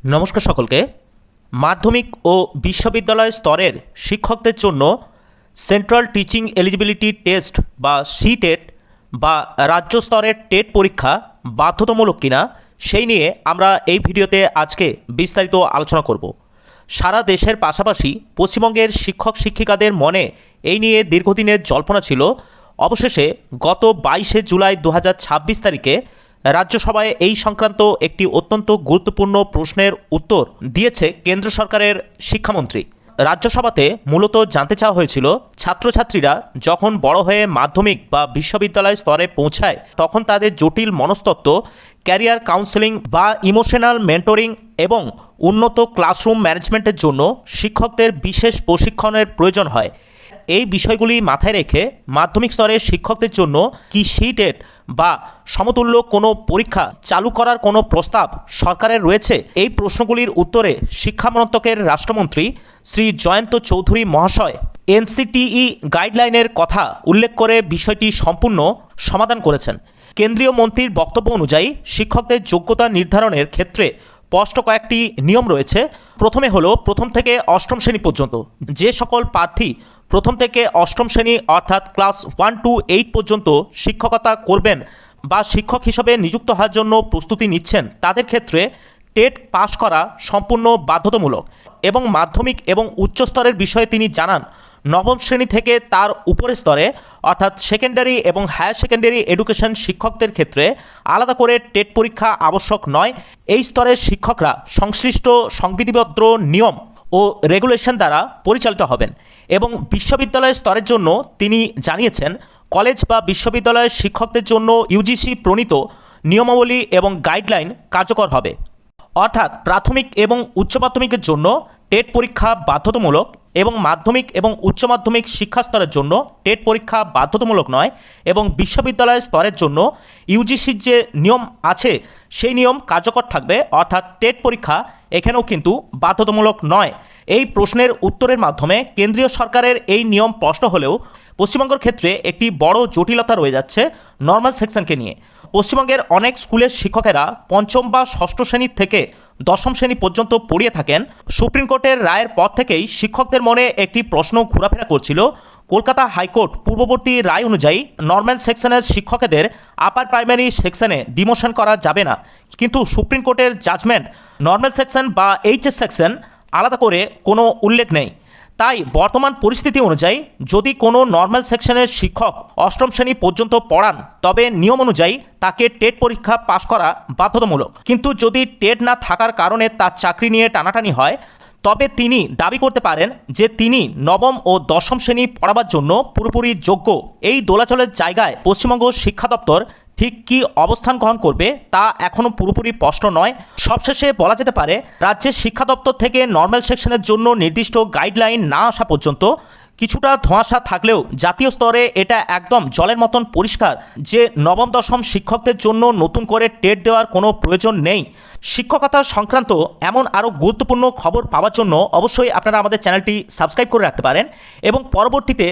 নমস্কার সকলকে। মাধ্যমিক ও বিশ্ববিদ্যালয় স্তরের শিক্ষকদের জন্য সেন্ট্রাল টিচিং এলিজিবিলিটি টেস্ট বা সিটেট বা রাজ্য স্তরের টেট পরীক্ষা বাধ্যতামূলক কিনা সেই নিয়ে আমরা এই ভিডিওতে আজকে বিস্তারিত আলোচনা করব। সারা দেশের পাশাপাশি পশ্চিমবঙ্গের শিক্ষক শিক্ষিকাদের মনে এই নিয়ে দীর্ঘদিনের জল্পনা ছিল। অবশেষে গত 22শে জুলাই 2026 তারিখে রাজ্যসভায় এই সংক্রান্ত একটি অত্যন্ত গুরুত্বপূর্ণ প্রশ্নের উত্তর দিয়েছে কেন্দ্র সরকারের শিক্ষামন্ত্রী। রাজ্যসভাতে মূলত জানতে চাওয়া হয়েছিল, ছাত্রছাত্রীরা যখন বড় হয়ে মাধ্যমিক বা বিশ্ববিদ্যালয় স্তরে পৌঁছায় তখন তাদের জটিল মনস্তত্ত্ব, ক্যারিয়ার কাউন্সেলিং বা ইমোশনাল মেন্টরিং এবং উন্নত ক্লাসরুম ম্যানেজমেন্টের জন্য শিক্ষকদের বিশেষ প্রশিক্ষণের প্রয়োজন হয়। এই বিষয়গুলি মাথায় রেখে মাধ্যমিক স্তরের শিক্ষকদের জন্য কি সিটেট বা সমতুল্য কোনো পরীক্ষা চালু করার কোনো প্রস্তাব সরকারের রয়েছে? এই প্রশ্নগুলির উত্তরে শিক্ষা মন্ত্রকের রাষ্ট্রমন্ত্রী শ্রী জয়ন্ত চৌধুরী মহাশয় এনসিটিই গাইডলাইনের কথা উল্লেখ করে বিষয়টি সম্পূর্ণ সমাধান করেছেন। কেন্দ্রীয় মন্ত্রীর বক্তব্য অনুযায়ী শিক্ষকদের যোগ্যতা নির্ধারণের ক্ষেত্রে স্পষ্ট কয়েকটি নিয়ম রয়েছে। প্রথমে হলো প্রথম থেকে অষ্টম শ্রেণী পর্যন্ত যে সকল প্রার্থী প্রথম থেকে অষ্টম শ্রেণী অর্থাৎ ক্লাস 1 to 8 পর্যন্ত শিক্ষকতা করবেন বা শিক্ষক হিসাবে নিযুক্ত হওয়ার জন্য প্রস্তুতি নিচ্ছেন তাদের ক্ষেত্রে টেট পাস করা সম্পূর্ণ বাধ্যতামূলক। এবং মাধ্যমিক এবং উচ্চ স্তরের বিষয়ে তিনি জানান, নবম শ্রেণী থেকে তার উপরের স্তরে অর্থাৎ সেকেন্ডারি এবং হায়ার সেকেন্ডারি এডুকেশন শিক্ষকদের ক্ষেত্রে আলাদা করে টেট পরীক্ষা আবশ্যক নয়। এই স্তরের শিক্ষকরা সংশ্লিষ্ট সংবিধিবদ্ধ নিয়ম ও রেগুলেশন দ্বারা পরিচালিত হবেন। এবং বিশ্ববিদ্যালয় স্তরের জন্য তিনি জানিয়েছেন, কলেজ বা বিশ্ববিদ্যালয়ের শিক্ষকদের জন্য ইউজিসি প্রণীত নিয়মাবলী এবং গাইডলাইন কার্যকর হবে। অর্থাৎ প্রাথমিক এবং উচ্চ মাধ্যমিকের জন্য টেট পরীক্ষা বাধ্যতামূলক এবং মাধ্যমিক এবং উচ্চ মাধ্যমিক শিক্ষা স্তরের জন্য টেট পরীক্ষা বাধ্যতামূলক নয়। এবং বিশ্ববিদ্যালয় স্তরের জন্য ইউজিসির যে নিয়ম আছে সেই নিয়ম কার্যকর থাকবে, অর্থাৎ টেট পরীক্ষা এখানেও কিন্তু বাধ্যতামূলক নয়। এই প্রশ্নের উত্তরের মাধ্যমে কেন্দ্রীয় সরকারের এই নিয়ম স্পষ্ট হলেও পশ্চিমবঙ্গের ক্ষেত্রে একটি বড় জটিলতা রয়ে যাচ্ছে নর্মাল সেকশনকে নিয়ে। পশ্চিমবঙ্গের অনেক স্কুলের শিক্ষকেরা পঞ্চম বা ষষ্ঠ শ্রেণীর থেকে দশম শ্রেণী পর্যন্ত পড়িয়ে থাকেন। সুপ্রিম কোর্টের রায়ের পর থেকেই শিক্ষকদের মনে একটি প্রশ্ন ঘোরাফেরা করছিল। কলকাতা হাইকোর্ট পূর্ববর্তী রায় অনুযায়ী নর্মাল সেকশনের শিক্ষকদের আপার প্রাইমারি সেকশনে ডিমোশন করা যাবে না, কিন্তু সুপ্রিম কোর্টের জাজমেন্ট নর্মাল সেকশন বা এইচএস সেকশন আলাদা করে কোনো উল্লেখ নেই। তাই বর্তমান পরিস্থিতি অনুযায়ী যদি কোনো নর্মাল সেকশনের শিক্ষক অষ্টম শ্রেণী পর্যন্ত পড়ান তবে নিয়ম অনুযায়ী তাকে টেট পরীক্ষা পাশ করা বাধ্যতামূলক। কিন্তু যদি টেট না থাকার কারণে তার চাকরি নিয়ে টানাটানি হয় তবে তিনি দাবি করতে পারেন যে তিনি নবম ও দশম শ্রেণী পড়াবার জন্য পুরোপুরি যোগ্য। এই দোলাচলের জায়গায় পশ্চিমবঙ্গ শিক্ষা দপ্তর ঠিক কী অবস্থান গ্রহণ করবে তা এখনও পুরোপুরি স্পষ্ট নয়। সবশেষে বলা যেতে পারে, রাজ্যের শিক্ষা দপ্তর থেকে নর্মাল সেকশনের জন্য নির্দিষ্ট গাইডলাইন না আসা পর্যন্ত কিছুটা ধোঁয়াশা থাকলেও জাতীয় স্তরে এটা একদম জলের মতন পরিষ্কার যে নবম দশম শিক্ষকদের জন্য নতুন করে টেট দেওয়ার কোনো প্রয়োজন নেই। শিক্ষকতা সংক্রান্ত এমন আরও গুরুত্বপূর্ণ খবর পাওয়ার জন্য অবশ্যই আপনারা আমাদের চ্যানেলটি সাবস্ক্রাইব করে রাখতে পারেন এবং পরবর্তীতে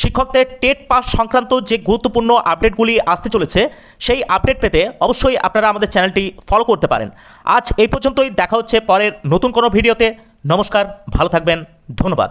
শিক্ষকদের টেট পাস সংক্রান্ত যে গুরুত্বপূর্ণ আপডেটগুলি আসতে চলেছে সেই আপডেট পেতে অবশ্যই আপনারা আমাদের চ্যানেলটি ফলো করতে পারেন। আজ এই পর্যন্তই, দেখা হচ্ছে পরের নতুন কোনো ভিডিওতে। নমস্কার, ভালো থাকবেন, ধন্যবাদ।